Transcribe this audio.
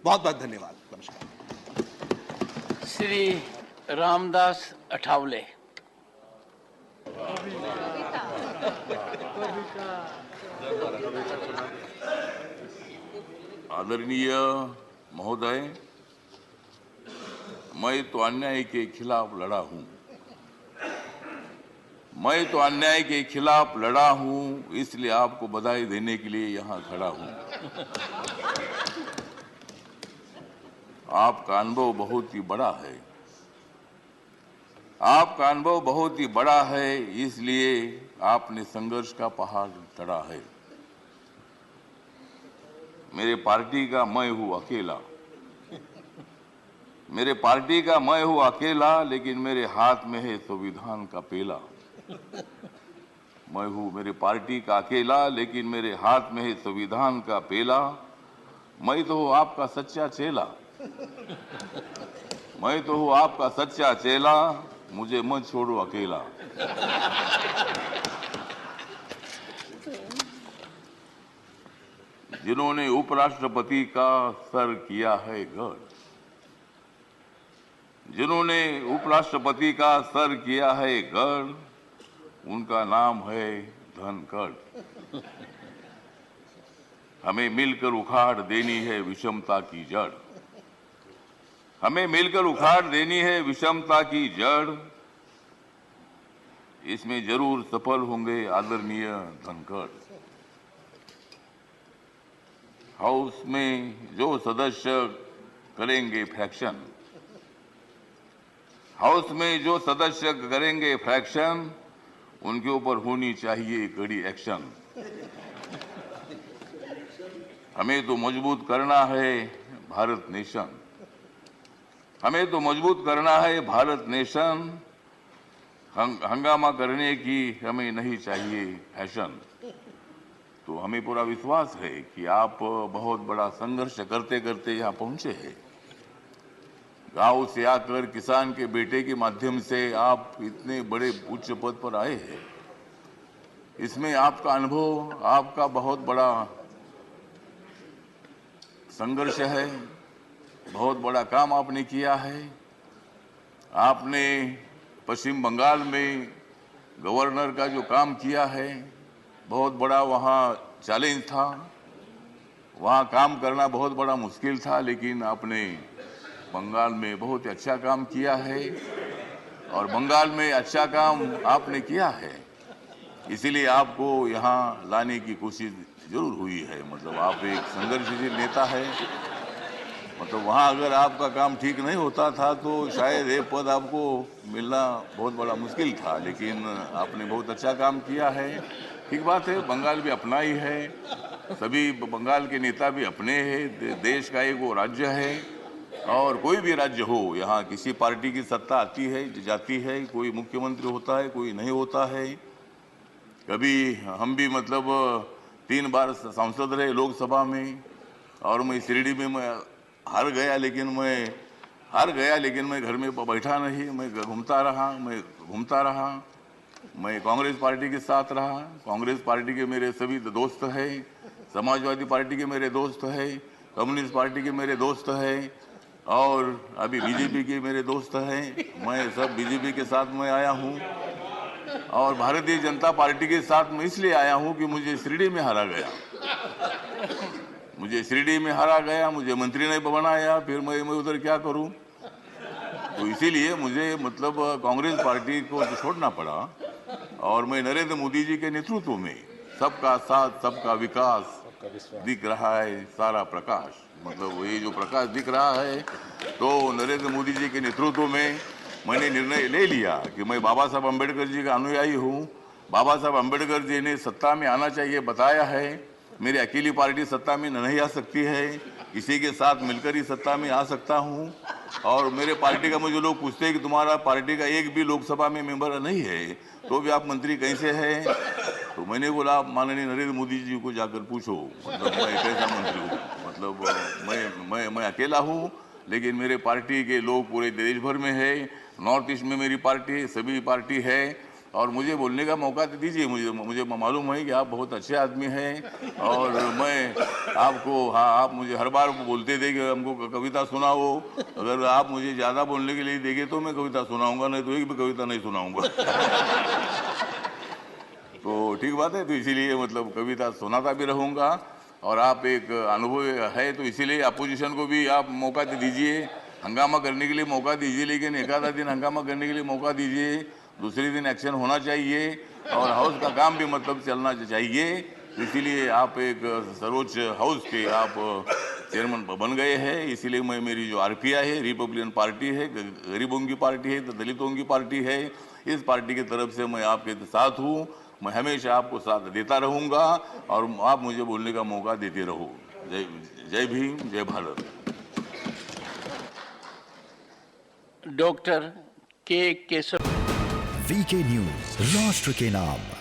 बहुत बहुत धन्यवाद। नमस्कार। श्री रामदास अठावले। आदरणीय महोदय, मैं तो अन्याय के खिलाफ लड़ा हूं। मैं तो अन्याय के खिलाफ लड़ा हूं, इसलिए आपको बधाई देने के लिए यहां खड़ा हूं। आपका अनुभव बहुत ही बड़ा है। आपका अनुभव बहुत ही बड़ा है, इसलिए आपने संघर्ष का पहाड़ चढ़ा है। मेरे पार्टी का मैं हूं अकेला। मेरे पार्टी का मैं हूं अकेला, लेकिन मेरे हाथ में है संविधान का पेला। मैं हूं मेरे पार्टी का अकेला, लेकिन मेरे हाथ में है संविधान का पेला। मैं तो हूं आपका सच्चा चेला। मैं तो हूं आपका सच्चा चेला, मुझे मत छोड़ो अकेला। जिन्होंने उपराष्ट्रपति का सर किया है गढ़, जिन्होंने उपराष्ट्रपति का सर किया है गढ़, उनका नाम है धनखड़। हमें मिलकर उखाड़ देनी है विषमता की जड़। हमें मिलकर उखाड़ देनी है विषमता की जड़। इसमें जरूर सफल होंगे आदरणीय धनखड़। हाउस में जो सदस्य करेंगे फ्रैक्शन, हाउस में जो सदस्य करेंगे फ्रैक्शन, उनके ऊपर होनी चाहिए कड़ी एक्शन। हमें तो मजबूत करना है भारत नेशन। हमें तो मजबूत करना है भारत नेशन। हंगामा करने की हमें नहीं चाहिए फैशन। तो हमें पूरा विश्वास है कि आप बहुत बड़ा संघर्ष करते करते यहाँ पहुंचे हैं। गांव से आकर किसान के बेटे के माध्यम से आप इतने बड़े उच्च पद पर आए हैं। इसमें आपका अनुभव, आपका बहुत बड़ा संघर्ष है। बहुत बड़ा काम आपने किया है। आपने पश्चिम बंगाल में गवर्नर का जो काम किया है, बहुत बड़ा वहाँ चैलेंज था। वहाँ काम करना बहुत बड़ा मुश्किल था, लेकिन आपने बंगाल में बहुत अच्छा काम किया है और बंगाल में अच्छा काम आपने किया है। इसीलिए आपको यहाँ लाने की कोशिश जरूर हुई है। मतलब आप एक संघर्षशील नेता है। मतलब वहाँ अगर आपका काम ठीक नहीं होता था तो शायद ये पद आपको मिलना बहुत बड़ा मुश्किल था, लेकिन आपने बहुत अच्छा काम किया है। ठीक बात है, बंगाल भी अपना ही है, सभी बंगाल के नेता भी अपने हैं। देश का एक वो राज्य है और कोई भी राज्य हो, यहाँ किसी पार्टी की सत्ता आती है जाती है, कोई मुख्यमंत्री होता है, कोई नहीं होता है। कभी हम भी मतलब 3 बार सांसद रहे लोकसभा में और मैं शिरडी में मैं हार गया, लेकिन मैं घर में बैठा नहीं, मैं घूमता रहा। मैं कांग्रेस पार्टी के साथ रहा। कांग्रेस पार्टी के मेरे सभी दोस्त हैं, समाजवादी पार्टी के मेरे दोस्त हैं, कम्युनिस्ट पार्टी के मेरे दोस्त हैं और अभी बीजेपी के मेरे दोस्त हैं। मैं सब बीजेपी के साथ में आया हूँ और भारतीय जनता पार्टी के साथ में इसलिए आया हूं कि मुझे शिरडी में हारा गया। मुझे मंत्री ने बनाया, फिर मैं उधर क्या करूं। तो इसीलिए मुझे मतलब कांग्रेस पार्टी को छोड़ना पड़ा और मैं नरेंद्र मोदी जी के नेतृत्व में सबका साथ सबका विकास दिख रहा है सारा प्रकाश। मतलब ये जो प्रकाश दिख रहा है, तो नरेंद्र मोदी जी के नेतृत्व में मैंने निर्णय ले लिया कि मैं बाबा साहब अम्बेडकर जी का अनुयायी हूँ। बाबा साहब अम्बेडकर जी ने सत्ता में आना चाहिए बताया है। मेरी अकेली पार्टी सत्ता में नहीं आ सकती है, किसी के साथ मिलकर ही सत्ता में आ सकता हूँ। और मेरे पार्टी का मुझे लोग पूछते हैं कि तुम्हारा पार्टी का एक भी लोकसभा में मेंबर नहीं है, तो भी आप मंत्री कैसे हैं। तो मैंने बोला आप माननीय नरेंद्र मोदी जी को जाकर पूछो, मतलब मैं कैसा मंत्री हूँ। मतलब मैं अकेला हूँ, लेकिन मेरे पार्टी के लोग पूरे देश भर में है। नॉर्थ ईस्ट में मेरी पार्टी सभी पार्टी है और मुझे बोलने का मौका तो दीजिए। मुझे मालूम है कि आप बहुत अच्छे आदमी हैं और मैं आपको, हाँ, आप मुझे हर बार बोलते थे कि हमको कविता सुनाओ। अगर आप मुझे ज़्यादा बोलने के लिए देंगे तो मैं कविता सुनाऊंगा, नहीं तो एक भी कविता नहीं सुनाऊंगा। तो ठीक बात है, तो इसीलिए मतलब कविता सुनाता भी रहूंगा। और आप एक अनुभव है तो इसीलिए अपोजिशन को भी आप मौका दीजिए, हंगामा करने के लिए मौका दीजिए, लेकिन एक आधा दिन हंगामा करने के लिए मौका दीजिए, दूसरे दिन एक्शन होना चाहिए और हाउस का काम भी मतलब चलना चाहिए। इसीलिए आप एक सर्वोच्च हाउस के आप चेयरमैन बन गए हैं। इसीलिए मैं, मेरी जो आरपीआई है, रिपब्लिकन पार्टी है, गरीबों की पार्टी है, दलितों की पार्टी है, इस पार्टी की तरफ से मैं आपके साथ हूँ। मैं हमेशा आपको साथ देता रहूंगा और आप मुझे बोलने का मौका देते रहो। जय जय भीम, जय भारत। डॉक्टर के केशव। वीके न्यूज, राष्ट्र के नाम।